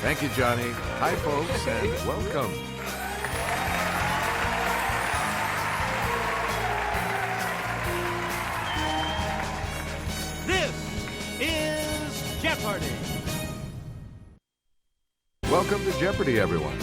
Thank you, Johnny. Hi, folks, and welcome. This is Jeopardy! Welcome to Jeopardy, everyone.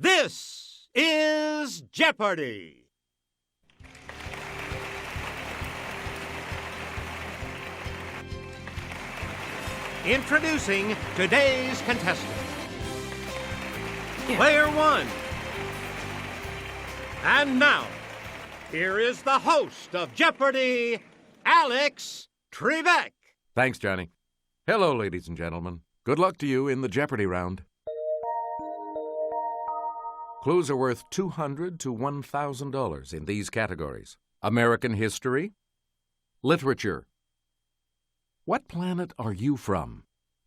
This is Jeopardy! Introducing today's contestant. Player one. And now, here is the host of Jeopardy, Alex Trebek. Thanks, Johnny. Hello, ladies and gentlemen. Good luck to you in the Jeopardy round. Clues are worth $200 to $1,000 in these categories: American history, literature. What planet are you from?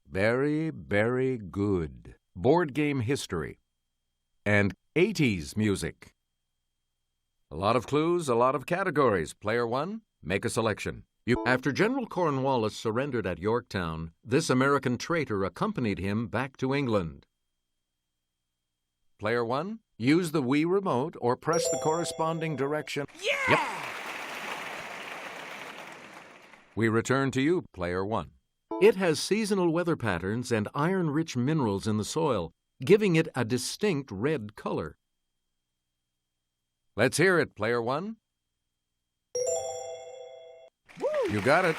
Very, very good. Board game history. And 80s music. A lot of clues, a lot of categories. Player one, make a selection. After General Cornwallis surrendered at Yorktown, this American traitor accompanied him back to England. Player one, use the Wii remote or press the corresponding direction. Yeah! Yep. We return to you, player one. It has seasonal weather patterns and iron-rich minerals in the soil, giving it a distinct red color. Let's hear it, player one. Woo! You got it.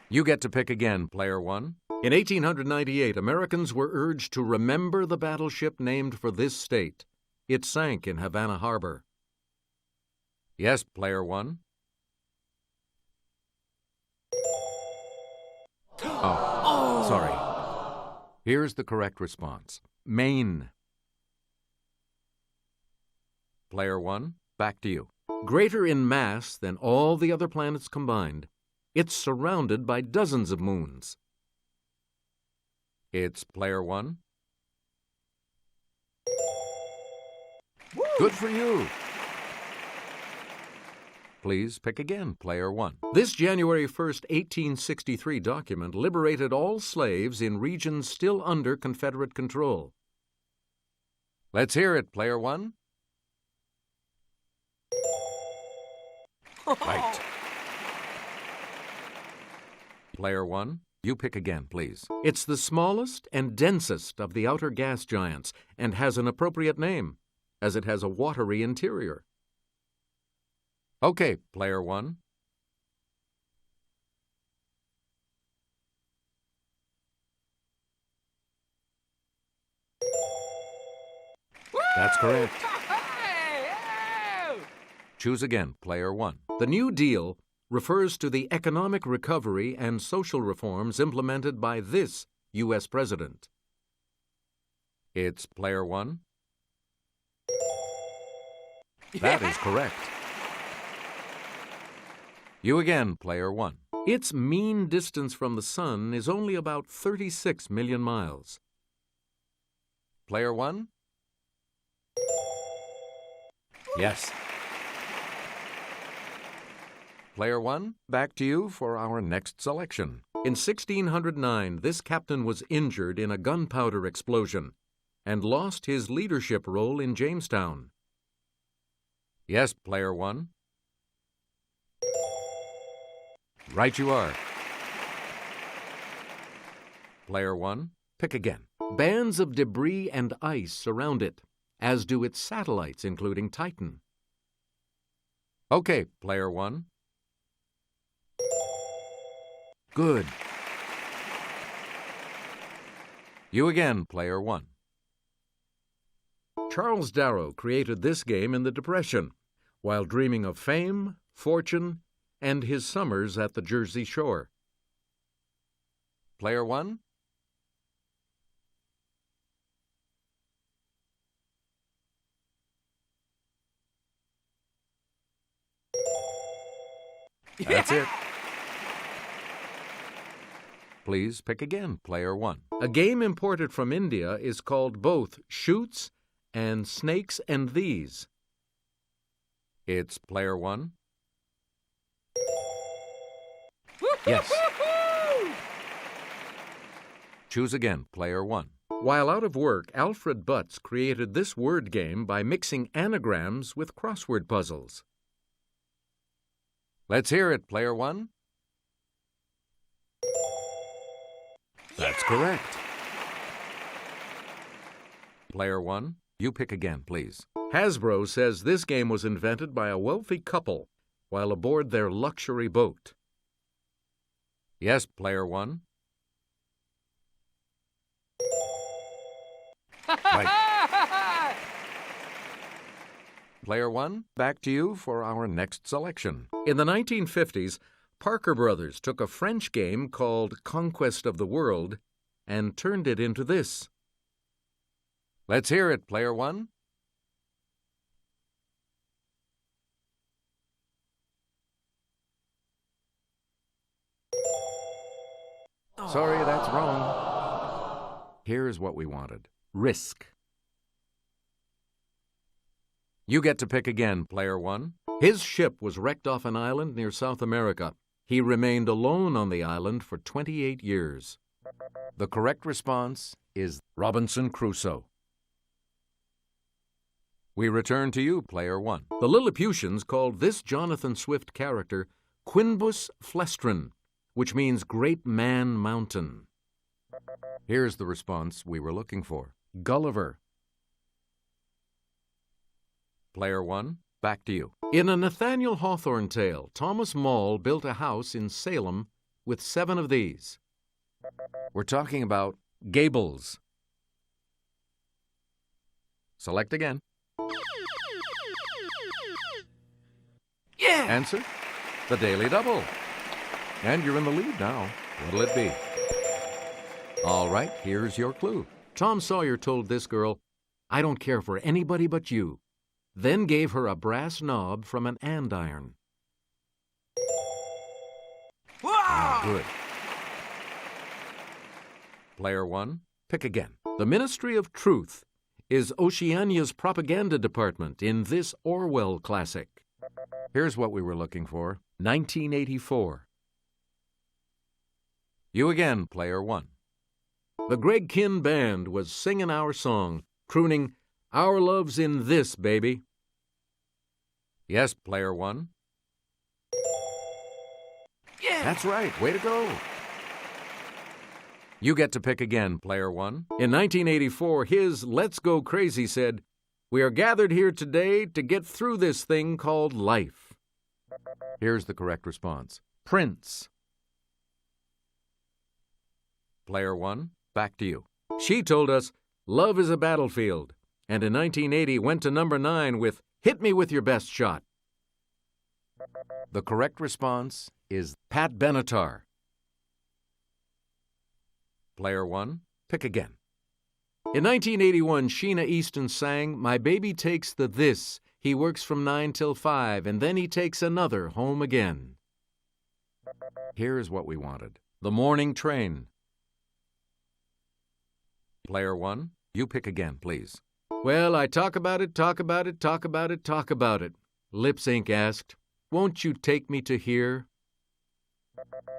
You get to pick again, player one. In 1898, Americans were urged to remember the battleship named for this state. It sank in Havana Harbor. Yes, player one. Oh, sorry. Here's the correct response. Maine. Player one, back to you. Greater in mass than all the other planets combined, it's surrounded by dozens of moons. It's player one. Woo! Good for you. Please pick again, player one. This January 1st, 1863 document liberated all slaves in regions still under Confederate control. Let's hear it, player one. Right. Player one, you pick again, please. It's the smallest and densest of the outer gas giants and has an appropriate name, as it has a watery interior. Okay, player one. That's correct. Choose again, player one. The New Deal refers to the economic recovery and social reforms implemented by this U.S. president. It's player one. That is correct. You again, player one. Its mean distance from the sun is only about 36 million miles. Player one? Yes. Player one, back to you for our next selection. In 1609, this captain was injured in a gunpowder explosion and lost his leadership role in Jamestown. Yes, player one. Right you are. Player one, pick again. Bands of debris and ice surround it, as do its satellites, including Titan. Okay, player one. Good. You again, player one. Charles Darrow created this game in the Depression, while dreaming of fame, fortune, and his summers at the Jersey Shore. Player one? That's it. Please pick again, player 1. A game imported from India is called both Shoots and Snakes and These. It's player 1. Yes. Choose again, player 1. While out of work, Alfred Butts created this word game by mixing anagrams with crossword puzzles. Let's hear it, player 1. That's correct. Player 1, you pick again, please. Hasbro says this game was invented by a wealthy couple while aboard their luxury boat. Yes, player 1. Right. Player 1, back to you for our next selection. In the 1950s, Parker Brothers took a French game called Conquest of the World and turned it into this. Let's hear it, player 1. Sorry, that's wrong. Here's what we wanted. Risk. You get to pick again, player 1. His ship was wrecked off an island near South America. He remained alone on the island for 28 years. The correct response is Robinson Crusoe. We return to you, player 1. The Lilliputians called this Jonathan Swift character Quinbus Flestrin, which means Great Man Mountain. Here's the response we were looking for. Gulliver. Player 1, back to you. In a Nathaniel Hawthorne tale, Thomas Moll built a house in Salem with 7 of these. We're talking about gables. Select again. Yeah! Answer, the Daily Double. And you're in the lead now. What'll it be? All right, here's your clue. Tom Sawyer told this girl, "I don't care for anybody but you," then gave her a brass knob from an andiron. Ah, good. Player 1, pick again. The Ministry of Truth is Oceania's propaganda department in this Orwell classic. Here's what we were looking for. 1984. You again, player 1. The Greg Kihn Band was singing our song, crooning, "Our love's in this, baby." Yes, player 1. Yeah! That's right. Way to go. You get to pick again, player 1. In 1984, his Let's Go Crazy said, "We are gathered here today to get through this thing called life." Here's the correct response. Prince. Player 1, back to you. She told us, "Love is a battlefield," and in 1980 went to number 9 with "Hit Me With Your Best Shot." The correct response is Pat Benatar. Player 1, pick again. In 1981, Sheena Easton sang, "My baby takes the this. He works from 9 till 5, and then he takes another home again." Here's what we wanted. The Morning Train. Player 1, you pick again, please. Well, I talk about it, talk about it, talk about it, talk about it. Lip Sync asked, "Won't you take me to here?"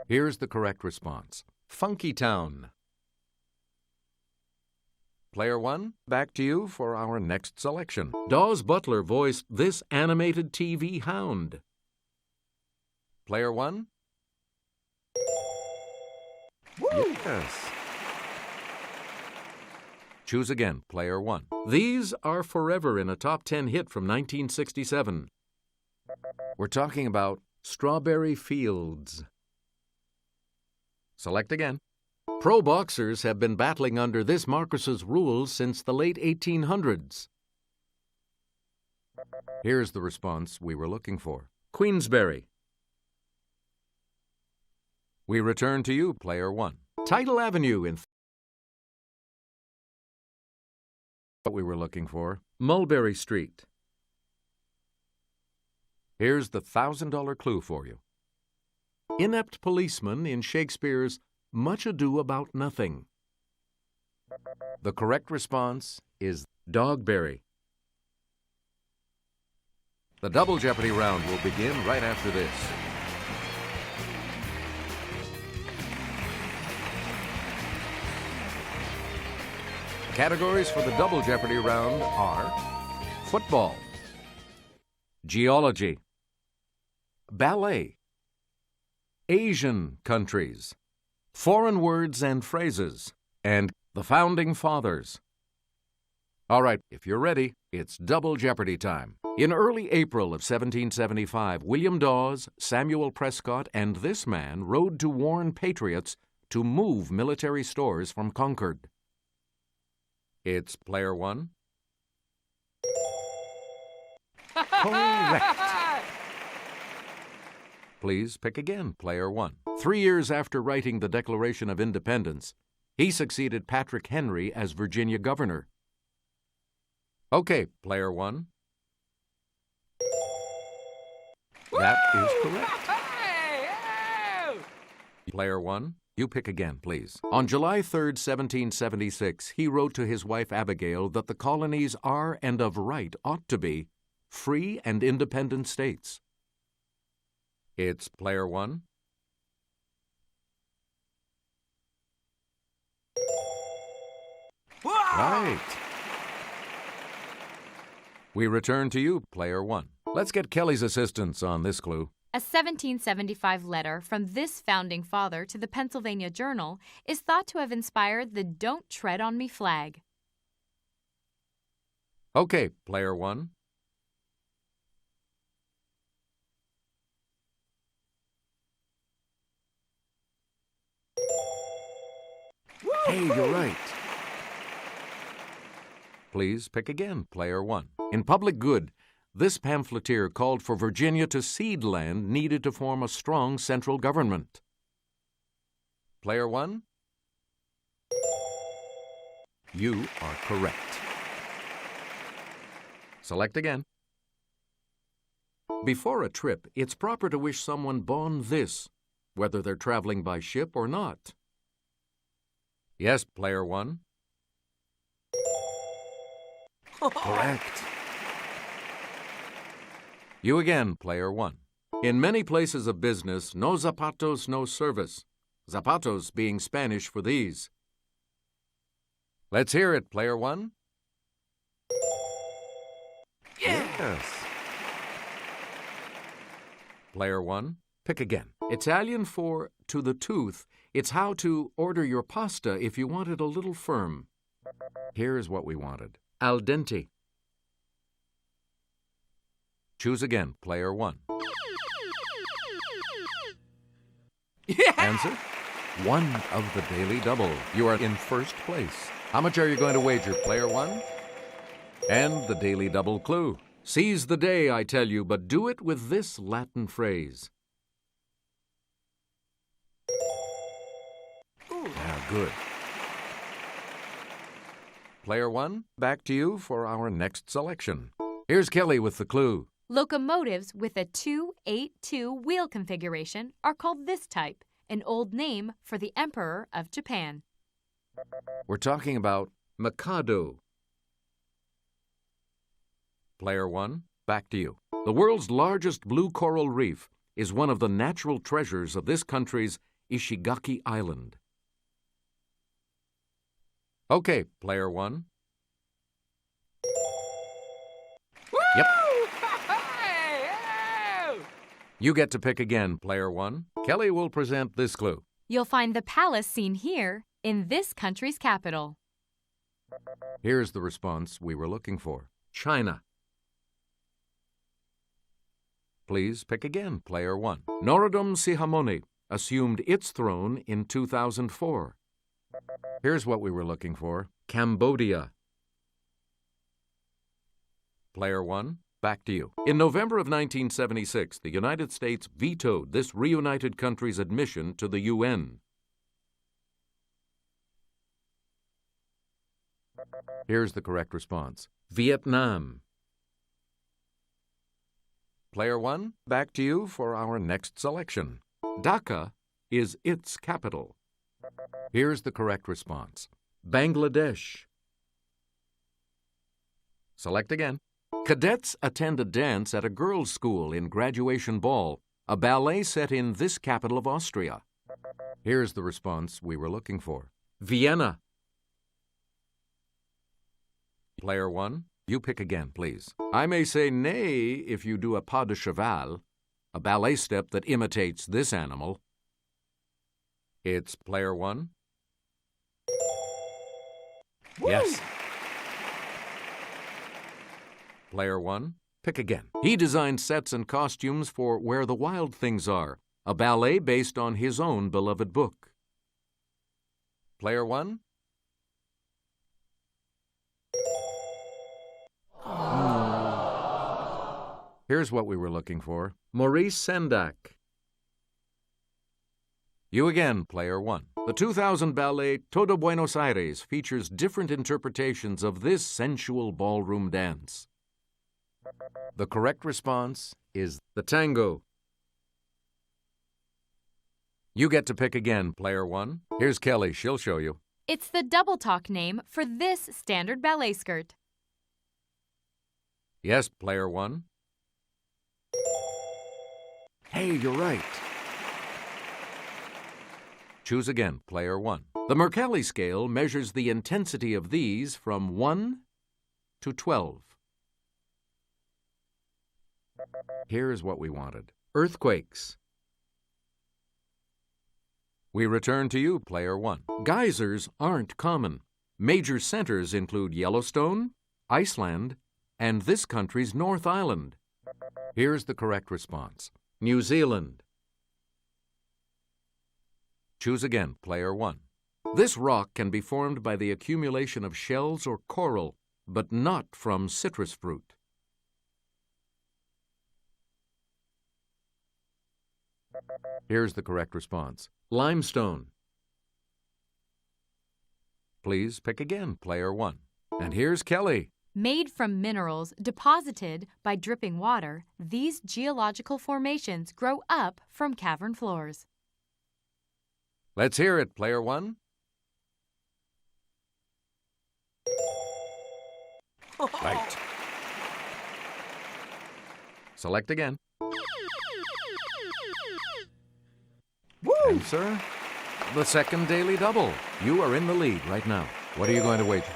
Here's the correct response. Funky Town. Player 1, back to you for our next selection. Dawes Butler voiced this animated TV hound. Player 1? Woo! Yes. Choose again, player 1. These are forever in a top 10 hit from 1967. We're talking about Strawberry Fields. Select again. Pro boxers have been battling under this Marcus's rules since the late 1800s. Here's the response we were looking for. Queensberry. We return to you, player 1. Tidal Avenue in what we were looking for. Mulberry Street. Here's the $1,000 clue for you. inept policeman in Shakespeare's Much Ado About Nothing? The correct response is Dogberry. The Double Jeopardy round will begin right after this. Categories for the Double Jeopardy round are football, geology, ballet, Asian countries, foreign words and phrases, and the Founding Fathers. All right, if you're ready, it's Double Jeopardy time. In early April of 1775, William Dawes, Samuel Prescott, and this man rode to warn patriots to move military stores from Concord. It's player one. Correct. Please pick again, player one. 3 years after writing the Declaration of Independence, he succeeded Patrick Henry as Virginia governor. Okay, player one. That is correct. Player one, you pick again, please. On July 3rd, 1776, he wrote to his wife Abigail that the colonies are and of right ought to be free and independent states. It's player one. Right. We return to you, player one. Let's get Kelly's assistance on this clue. A 1775 letter from this founding father to the Pennsylvania Journal is thought to have inspired the Don't Tread on Me flag. Okay, player one. Hey, you're right. Please pick again, player one. In Public Good, this pamphleteer called for Virginia to cede land needed to form a strong central government. Player one? You are correct. Select again. Before a trip, it's proper to wish someone bon this, whether they're traveling by ship or not. Yes, player one. Correct. You again, player one. In many places of business, no zapatos, no service. Zapatos being Spanish for these. Let's hear it, player one. Yes. Player one, pick again. Italian for to the tooth. It's how to order your pasta if you want it a little firm. Here's what we wanted. Al dente. Choose again, player one. Answer? One of the Daily Double. You are in first place. How much are you going to wager, player one? And the Daily Double clue. Seize the day, I tell you, but do it with this Latin phrase. Yeah, good. Player one, back to you for our next selection. Here's Kelly with the clue. Locomotives with a 282 wheel configuration are called this type, an old name for the Emperor of Japan. We're talking about Mikado. Player one, back to you. The world's largest blue coral reef is one of the natural treasures of this country's Ishigaki Island. Okay, player one. Yep. You get to pick again, player one. Kelly will present this clue. You'll find the palace seen here in this country's capital. Here's the response we were looking for. China. Please pick again, player one. Norodom Sihamoni assumed its throne in 2004. Here's what we were looking for. Cambodia. Player one, back to you. In November of 1976, the United States vetoed this reunited country's admission to the UN. Here's the correct response. Vietnam. Player one, back to you for our next selection. Dhaka is its capital. Here's the correct response. Bangladesh. Select again. Cadets attend a dance at a girls' school in Graduation Ball, a ballet set in this capital of Austria. Here's the response we were looking for. Vienna. Player 1, you pick again, please. I may say nay if you do a pas de cheval, a ballet step that imitates this animal. It's player 1. Woo! Yes. Player 1, pick again. He designed sets and costumes for Where the Wild Things Are, a ballet based on his own beloved book. Player 1. Here's what we were looking for. Maurice Sendak. You again, player 1. The 2000 ballet Todo Buenos Aires features different interpretations of this sensual ballroom dance. The correct response is the tango. You get to pick again, player 1. Here's Kelly. She'll show you. It's the double talk name for this standard ballet skirt. Yes, player 1. Hey, you're right. Choose again, player 1. The Mercalli scale measures the intensity of these from 1 to 12. Here's what we wanted. Earthquakes. We return to you, player 1. Geysers aren't common. Major centers include Yellowstone, Iceland, and this country's North Island. Here's the correct response. New Zealand. Choose again, player 1. This rock can be formed by the accumulation of shells or coral, but not from citrus fruit. Here's the correct response. Limestone. Please pick again, player 1. And here's Kelly. Made from minerals deposited by dripping water, these geological formations grow up from cavern floors. Let's hear it, player 1. Right. Select again. Woo! And, sir, the second daily double. You are in the lead right now. What are you going to wager?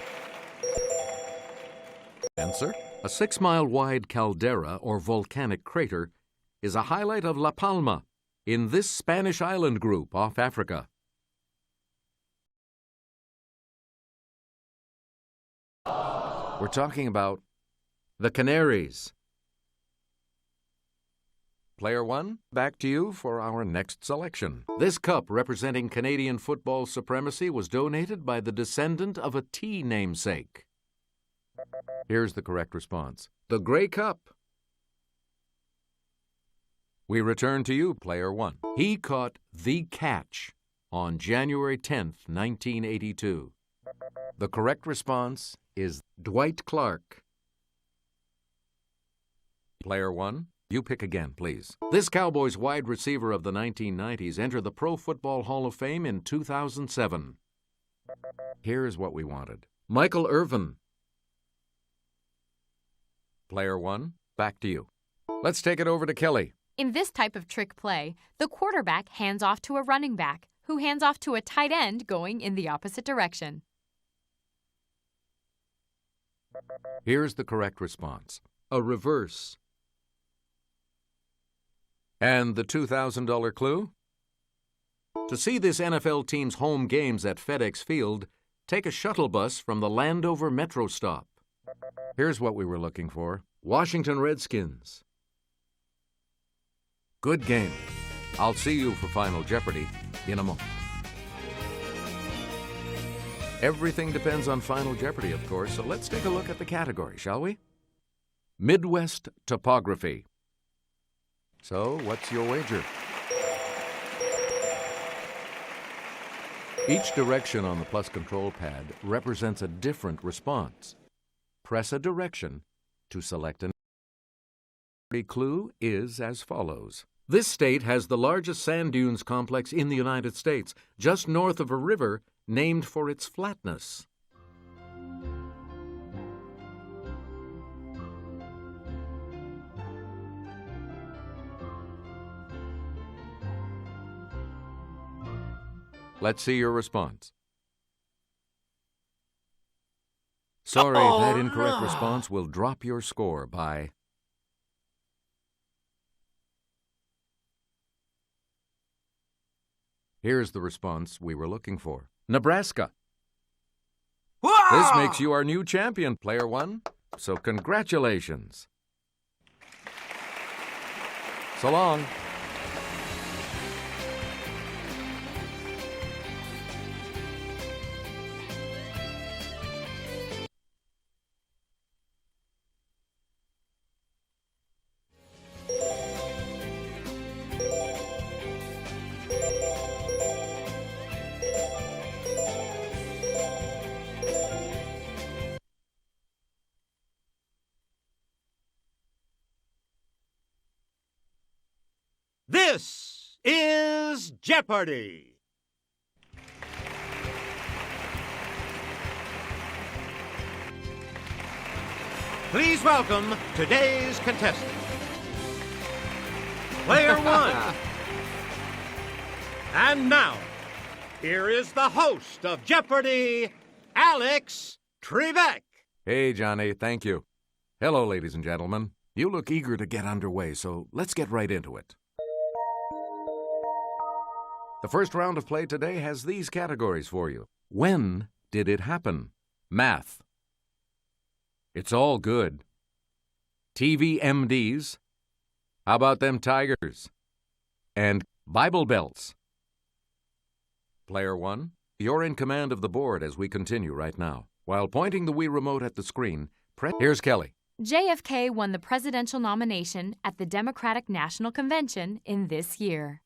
Answer. A 6-mile-wide caldera or volcanic crater is a highlight of La Palma in this Spanish island group off Africa. We're talking about the Canaries. Player 1, back to you for our next selection. This cup representing Canadian football supremacy was donated by the descendant of a tea namesake. Here's the correct response. The Grey Cup. We return to you, player 1. He caught the catch on January 10th, 1982. The correct response is Dwight Clark. Player 1, you pick again, please. This Cowboys wide receiver of the 1990s entered the Pro Football Hall of Fame in 2007. Here's what we wanted. Michael Irvin. Player 1, back to you. Let's take it over to Kelly. In this type of trick play, the quarterback hands off to a running back, who hands off to a tight end going in the opposite direction. Here's the correct response. A reverse. And the $2,000 clue? To see this NFL team's home games at FedEx Field, take a shuttle bus from the Landover Metro stop. Here's what we were looking for. Washington Redskins. Good game. I'll see you for Final Jeopardy in a moment. Everything depends on Final Jeopardy, of course, so let's take a look at the category, shall we? Midwest topography. So, what's your wager? Each direction on the plus control pad represents a different response. Press a direction to select an. The clue is as follows. This state has the largest sand dunes complex in the United States, just north of a river named for its flatness. Let's see your response. Sorry, that incorrect response will drop your score by... Here's the response we were looking for. Nebraska. This makes you our new champion, Player One. So congratulations. So long. This is Jeopardy! Please welcome today's contestant. Player One. And now, here is the host of Jeopardy, Alex Trebek. Hey, Johnny, thank you. Hello, ladies and gentlemen. You look eager to get underway, so let's get right into it. The first round of play today has these categories for you. When did it happen? Math. It's all good. TV MDs. How about them Tigers? And Bible belts. Player One, you're in command of the board as we continue right now. While pointing the Wii remote at the screen, here's Kelly. JFK won the presidential nomination at the Democratic National Convention in this year.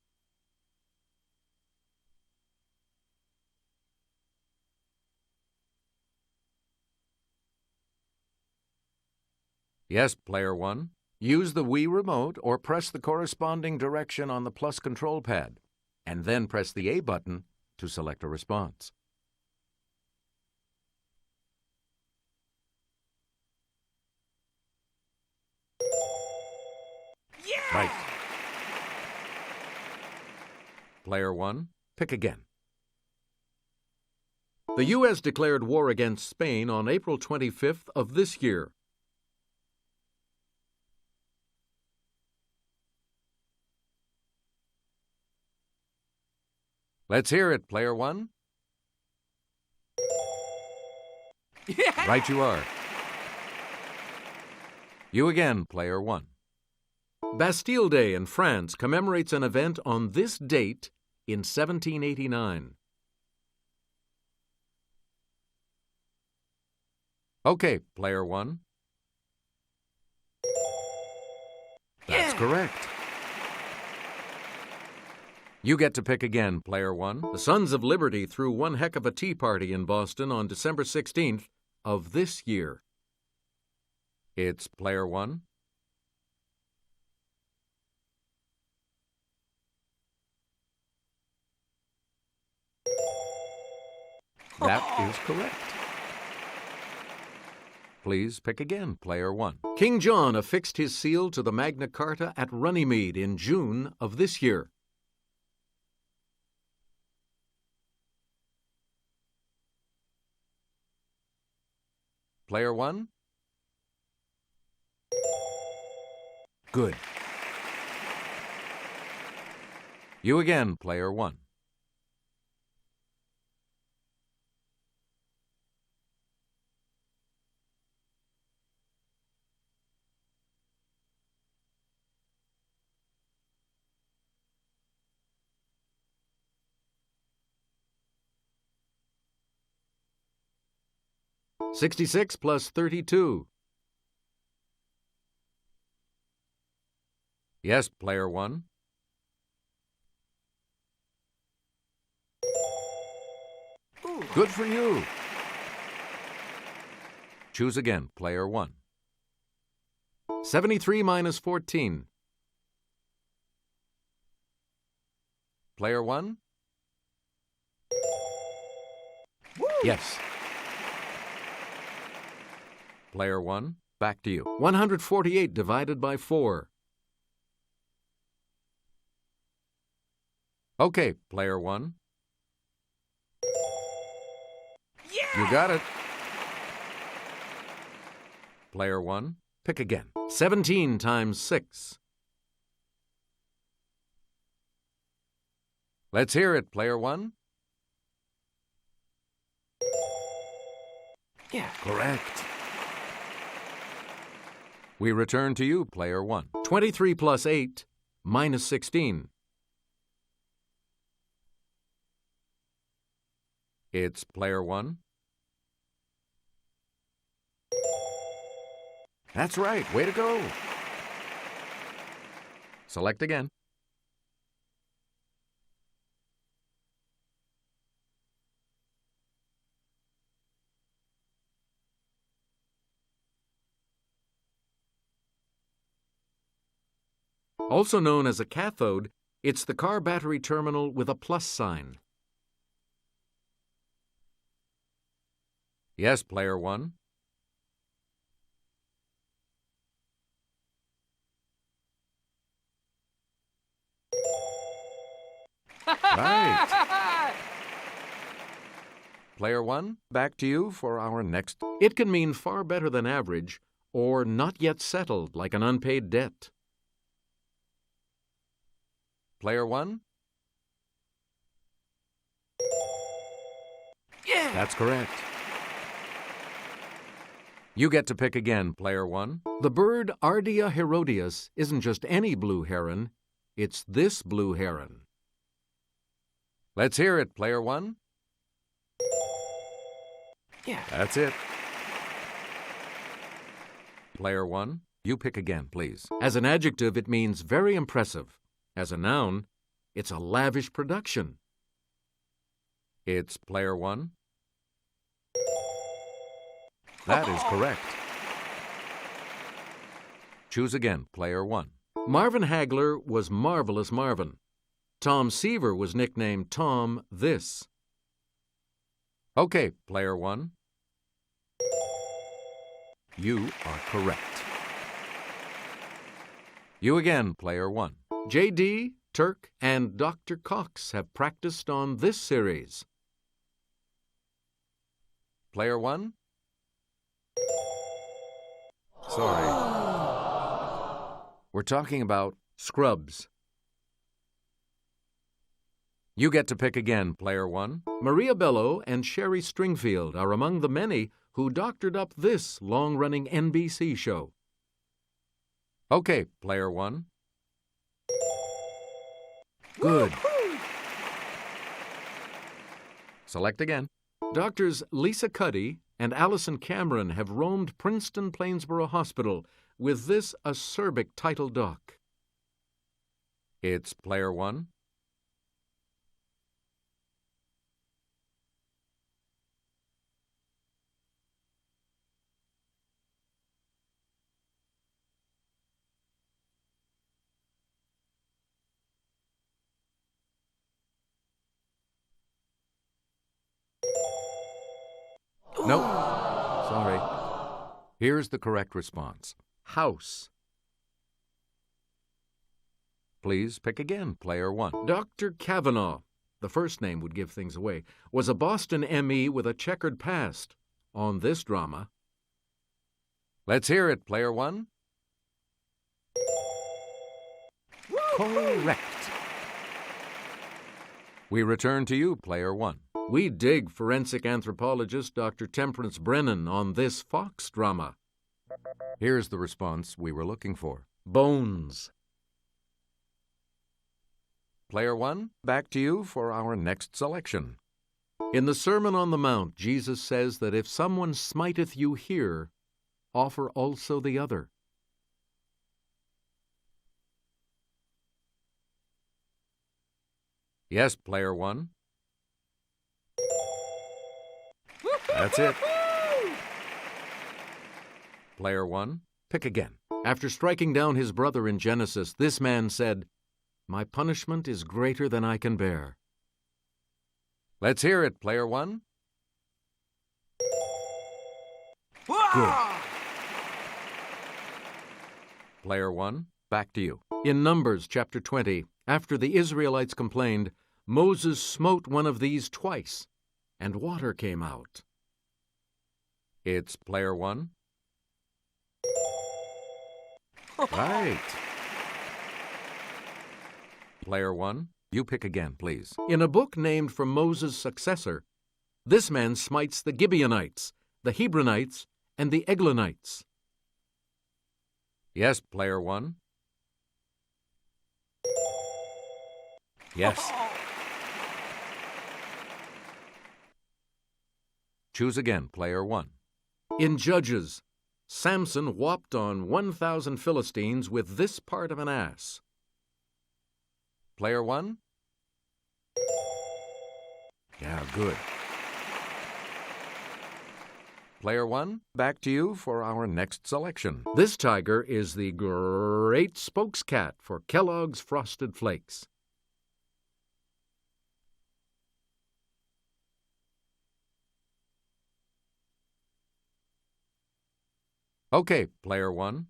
Yes, Player One. Use the Wii remote or press the corresponding direction on the plus control pad, and then press the A button to select a response. Yeah! Right. Player One, pick again. The U.S. declared war against Spain on April 25th of this year. Let's hear it, Player One. Yeah. Right you are. You again, Player One. Bastille Day in France commemorates an event on this date in 1789. Okay, Player One. That's correct. You get to pick again, Player One. The Sons of Liberty threw one heck of a tea party in Boston on December 16th of this year. It's Player One. That is correct. Please pick again, Player One. King John affixed his seal to the Magna Carta at Runnymede in June of this year. Player One? Good. You again, Player One. $66 plus $32. Yes, Player One. Good for you. Choose again, Player One. 73 minus 14. Player one? Yes. Player one, back to you. 148 divided by 4. Okay, player one. You got it. Player one, pick again. 17 times 6. Let's hear it, player one. Yeah, correct. We return to you, player one. 23 plus 8 minus 16. It's player one. That's right. Way to go. Select again. Also known as a cathode, it's the car battery terminal with a plus sign. Yes, player one. Right. Player one, back to you for our next. It can mean far better than average or not yet settled like an unpaid debt. Player one? Yeah! That's correct. You get to pick again, player one. The bird Ardea herodias isn't just any blue heron, it's this blue heron. Let's hear it, player one. Yeah, that's it. Player one, you pick again, please. As an adjective, it means very impressive. As a noun, it's a lavish production. It's player one. That is correct. Choose again, player one. Marvin Hagler was Marvelous Marvin. Tom Seaver was nicknamed Tom This. Okay, player one. You are correct. You again, player one. J.D., Turk, and Dr. Cox have practiced on this series. Player one? Sorry. We're talking about Scrubs. You get to pick again, player one. Maria Bello and Sherry Stringfield are among the many who doctored up this long-running NBC show. Okay, player one. Good. Select again. Doctors Lisa Cuddy and Allison Cameron have roamed Princeton Plainsboro Hospital with this acerbic title doc. It's player one. Nope. Sorry. Here's the correct response. House. Please pick again, player one. Dr. Kavanaugh, the first name would give things away, was a Boston M.E. with a checkered past on this drama. Let's hear it, player one. Correct. We return to you, player one. We dig forensic anthropologist Dr. Temperance Brennan on this Fox drama. Here's the response we were looking for. Bones. Player one, back to you for our next selection. In the Sermon on the Mount, Jesus says that if someone smiteth you here, offer also the other. Yes, player one. That's it. Player one, pick again. After striking down his brother in Genesis, this man said, My punishment is greater than I can bear. Let's hear it, player one. Good. Player one, back to you. In Numbers chapter 20, after the Israelites complained, Moses smote one of these twice, and water came out. It's player one. Right. Player one, you pick again, please. In a book named for Moses' successor, this man smites the Gibeonites, the Hebronites, and the Eglonites. Yes, player one. Yes. Choose again, player one. In Judges, Samson whopped on 1,000 Philistines with this part of an ass. Player one? Yeah, good. Player one, back to you for our next selection. This tiger is the great spokescat for Kellogg's Frosted Flakes. Okay, player one.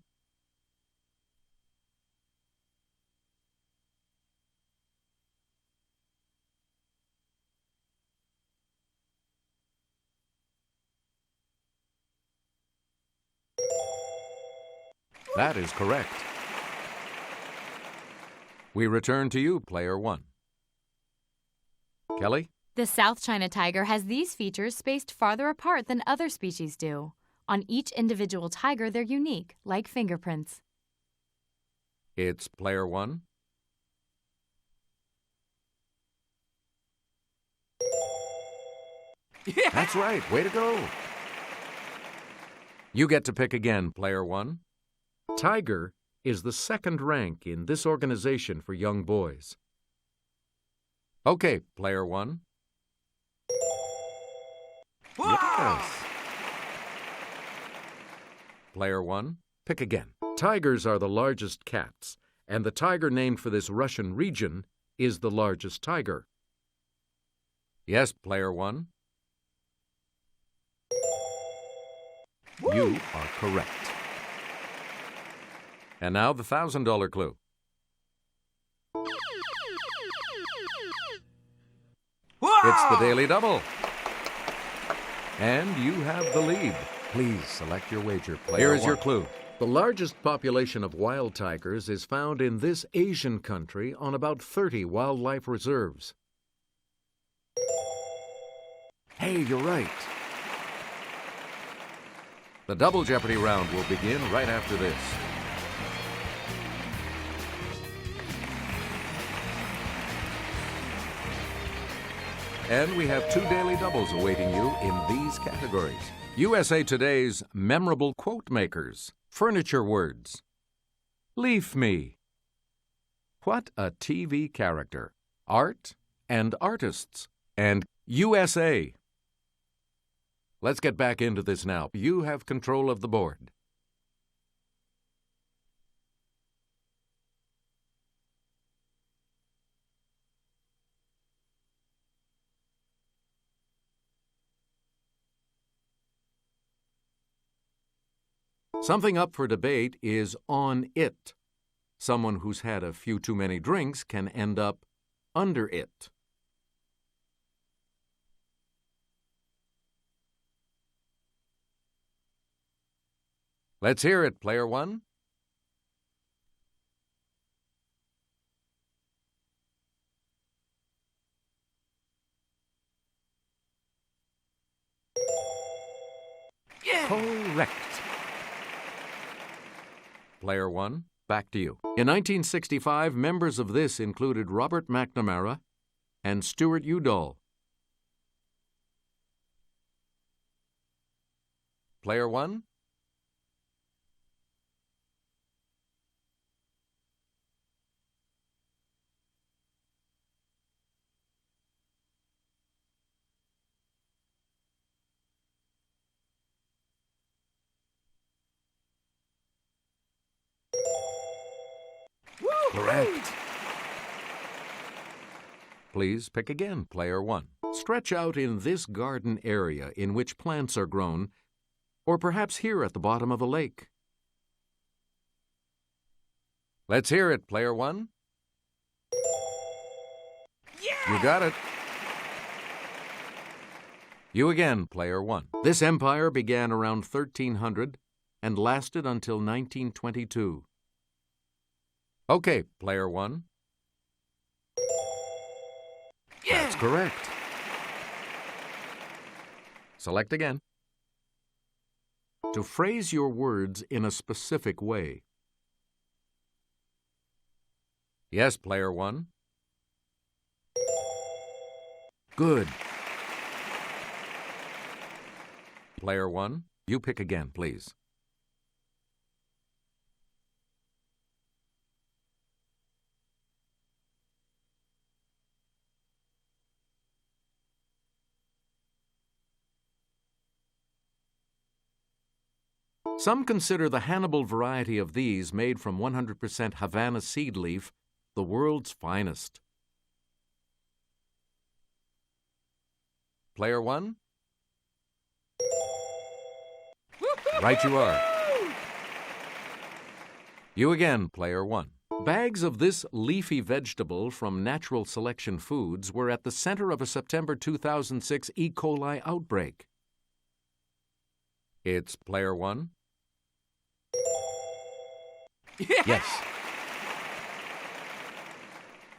That is correct. We return to you, player one. Kelly? The South China tiger has these features spaced farther apart than other species do. On each individual tiger, they're unique, like fingerprints. It's player one. Yeah. That's right. Way to go. You get to pick again, player one. Tiger is the second rank in this organization for young boys. Okay, player one. Yes. Player one, pick again. Tigers are the largest cats, and the tiger named for this Russian region is the largest tiger. Yes, player one. You are correct. And now the $1,000 clue. It's the Daily Double. And you have the lead. Please select your wager, player. Here is your clue. The largest population of wild tigers is found in this Asian country on about 30 wildlife reserves. Hey, you're right. The Double Jeopardy round will begin right after this. And we have 2 daily doubles awaiting you in these categories. USA Today's memorable quote makers, furniture words. Leaf me. What a TV character. Art and artists. And USA. Let's get back into this now. You have control of the board. Something up for debate is on it. Someone who's had a few too many drinks can end up under it. Let's hear it, player one. Yeah. Correct. Player one, back to you. In 1965, members of this included Robert McNamara and Stuart Udall. Player one. Correct. Please pick again, player 1. Stretch out in this garden area in which plants are grown, or perhaps here at the bottom of a lake. Let's hear it, player 1. Yeah! You got it. You again, player 1. This empire began around 1300 and lasted until 1922. Okay, player 1. Yeah! That's correct. Select again. To phrase your words in a specific way. Yes, player 1. Good. Player 1, you pick again, please. Some consider the Hannibal variety of these made from 100% Havana seed leaf the world's finest. Player 1? Right you are. You again, player 1. Bags of this leafy vegetable from Natural Selection Foods were at the center of a September 2006 E. coli outbreak. It's player 1. Yes.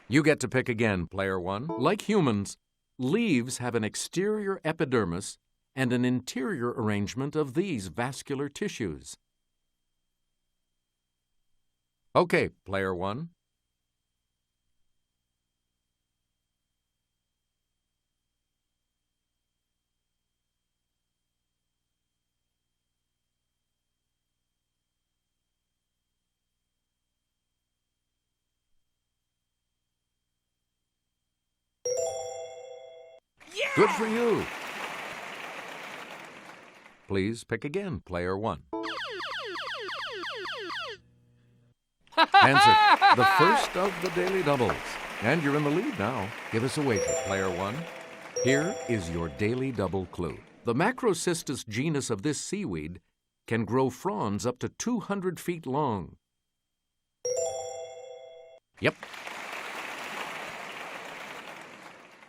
You get to pick again, player 1. Like humans, leaves have an exterior epidermis and an interior arrangement of these vascular tissues. Okay, player 1. Yeah! Good for you. Please pick again, player 1. Answer, the first of the daily doubles. And you're in the lead now. Give us a wager, player 1. Here is your daily double clue. The Macrocystis genus of this seaweed can grow fronds up to 200 feet long. Yep.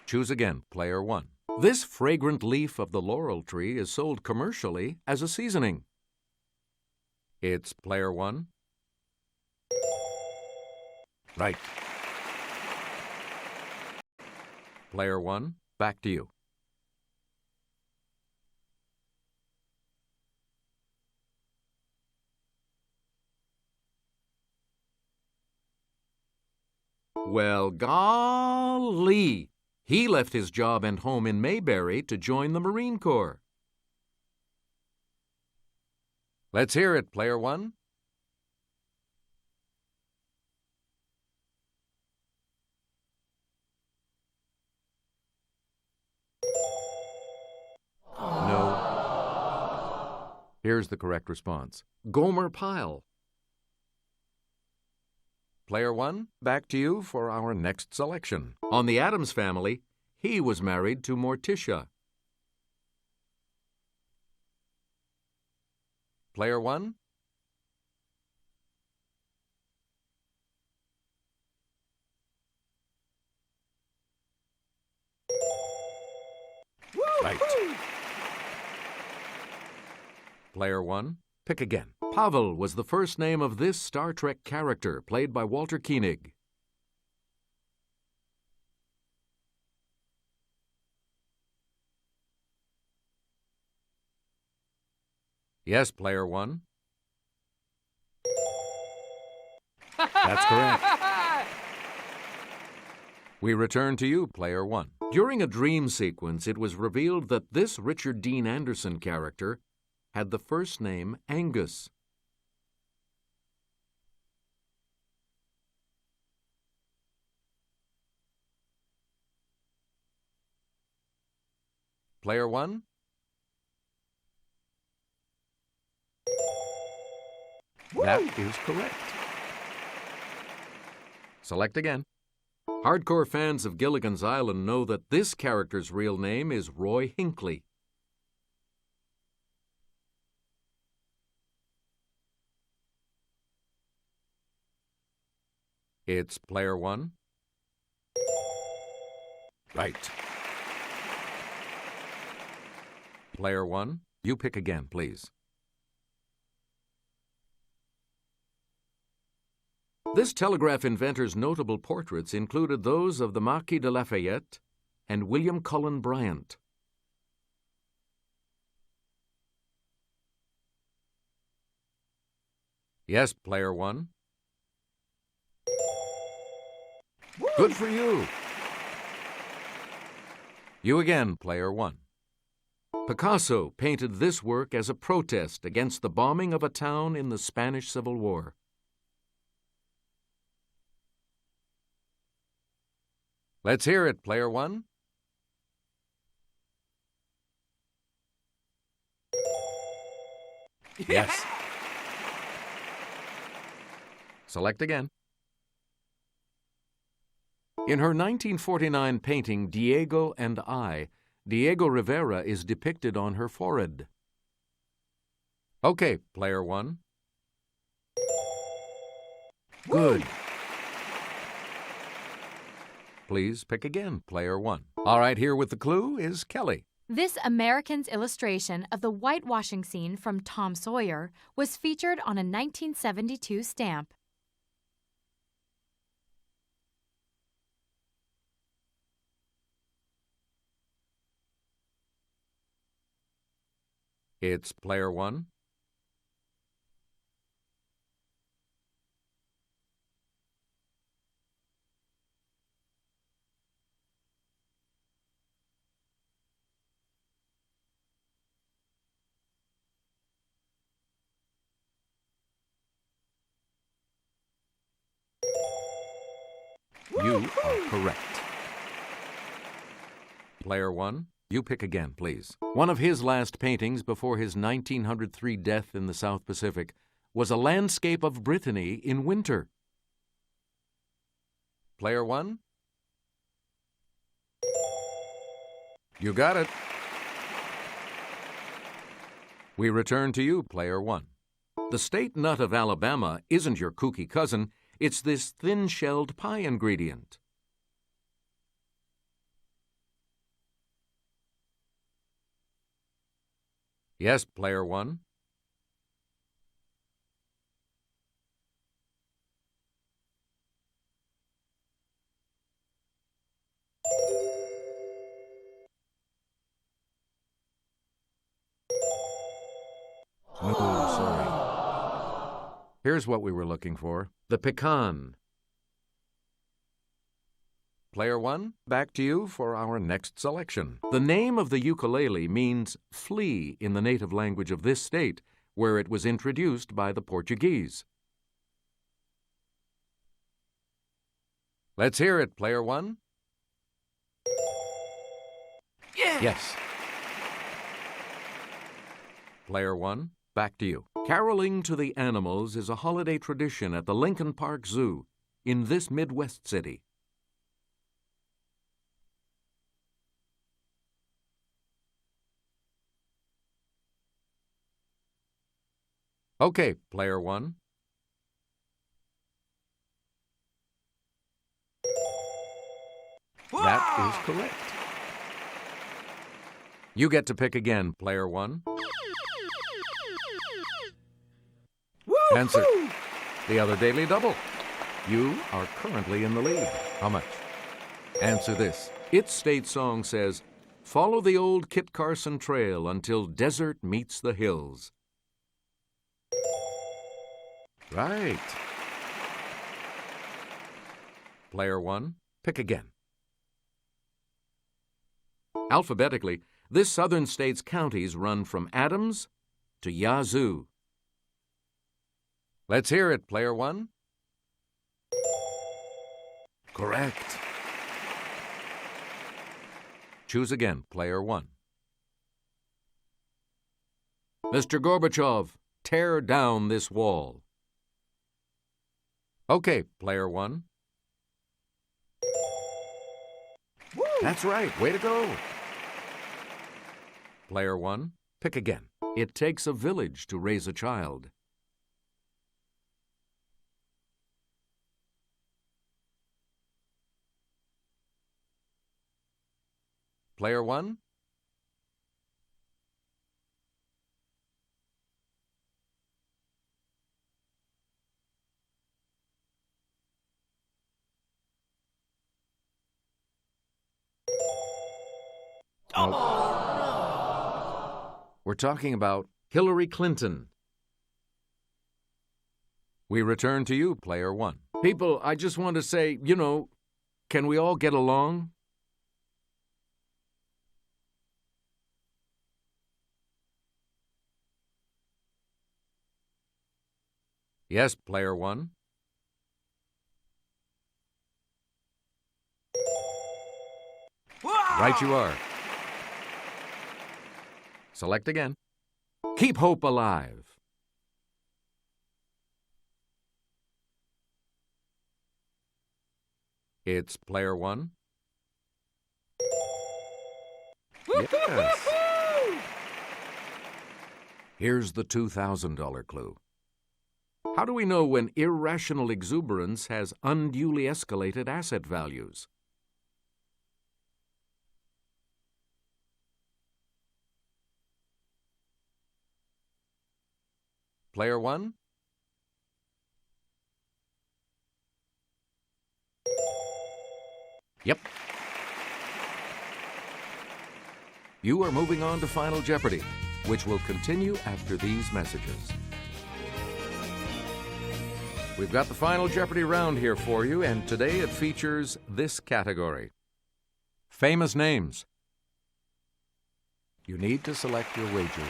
Choose again, player 1. This fragrant leaf of the laurel tree is sold commercially as a seasoning. It's player 1. Right. Player 1, back to you. Well, golly! He left his job and home in Mayberry to join the Marine Corps. Let's hear it, player 1. No. Here's the correct response. Gomer Pyle. Player 1, back to you for our next selection. On the Addams Family, he was married to Morticia. Player 1? Right. Player 1, pick again. Pavel was the first name of this Star Trek character, played by Walter Koenig. Yes, player 1. That's correct. We return to you, player 1. During a dream sequence, it was revealed that this Richard Dean Anderson character had the first name Angus. Player 1? That is correct. Select again. Hardcore fans of Gilligan's Island know that this character's real name is Roy Hinckley. It's player one. Right. Player one, you pick again, please. This telegraph inventor's notable portraits included those of the Marquis de Lafayette and William Cullen Bryant. Yes, player one. Good for you. You again, player one. Picasso painted this work as a protest against the bombing of a town in the Spanish Civil War. Let's hear it, player one. Yes. Select again. In her 1949 painting, Diego and I, Diego Rivera is depicted on her forehead. Okay, player one. Good. Please pick again, player one. All right, here with the clue is Kelly. This American's illustration of the whitewashing scene from Tom Sawyer was featured on a 1972 stamp. It's player one. You are correct. Player one, you pick again, please. One of his last paintings before his 1903 death in the South Pacific was a landscape of Brittany in winter. Player one? You got it. We return to you, player one. The state nut of Alabama isn't your kooky cousin, it's this thin-shelled pie ingredient. Yes, player one. Oh, sorry. Here's what we were looking for. The pecan. Player one, back to you for our next selection. The name of the ukulele means flea in the native language of this state, where it was introduced by the Portuguese. Let's hear it, player one. Yeah. Yes. Player one, back to you. Caroling to the animals is a holiday tradition at the Lincoln Park Zoo in this Midwest city. Okay, player one. That is correct. You get to pick again, player one. Answer. The other daily double. You are currently in the lead. How much? Answer this. Its state song says, "Follow the old Kit Carson trail until desert meets the hills." Right. Player one, pick again. Alphabetically, this southern state's counties run from Adams to Yazoo. Let's hear it, player one. Correct. Choose again, player one. Mr. Gorbachev, tear down this wall. Okay, player one. That's right. Way to go. Player 1, pick again. It takes a village to raise a child. Player 1? We're talking about Hillary Clinton. We return to you, Player 1. People, I just want to say, can we all get along? Yes, Player 1. Right you are. Select again. Keep hope alive. It's Player 1. Yes. Here's the $2,000 clue. How do we know when irrational exuberance has unduly escalated asset values? Player 1? Yep. You are moving on to Final Jeopardy, which will continue after these messages. We've got the Final Jeopardy round here for you, and today it features this category. Famous names. You need to select your wager.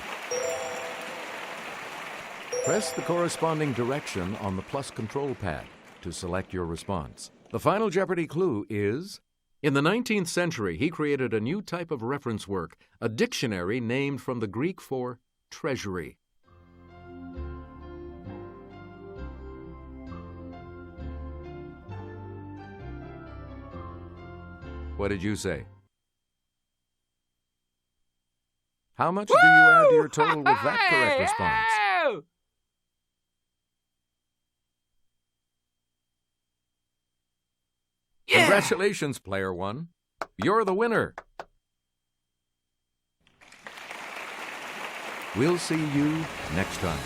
Press the corresponding direction on the plus control pad to select your response. The Final Jeopardy clue is, in the 19th century, he created a new type of reference work, a dictionary named from the Greek for treasury. What did you say? How much do you add to your total with that correct response? Yeah. Congratulations, Player 1. You're the winner. We'll see you next time.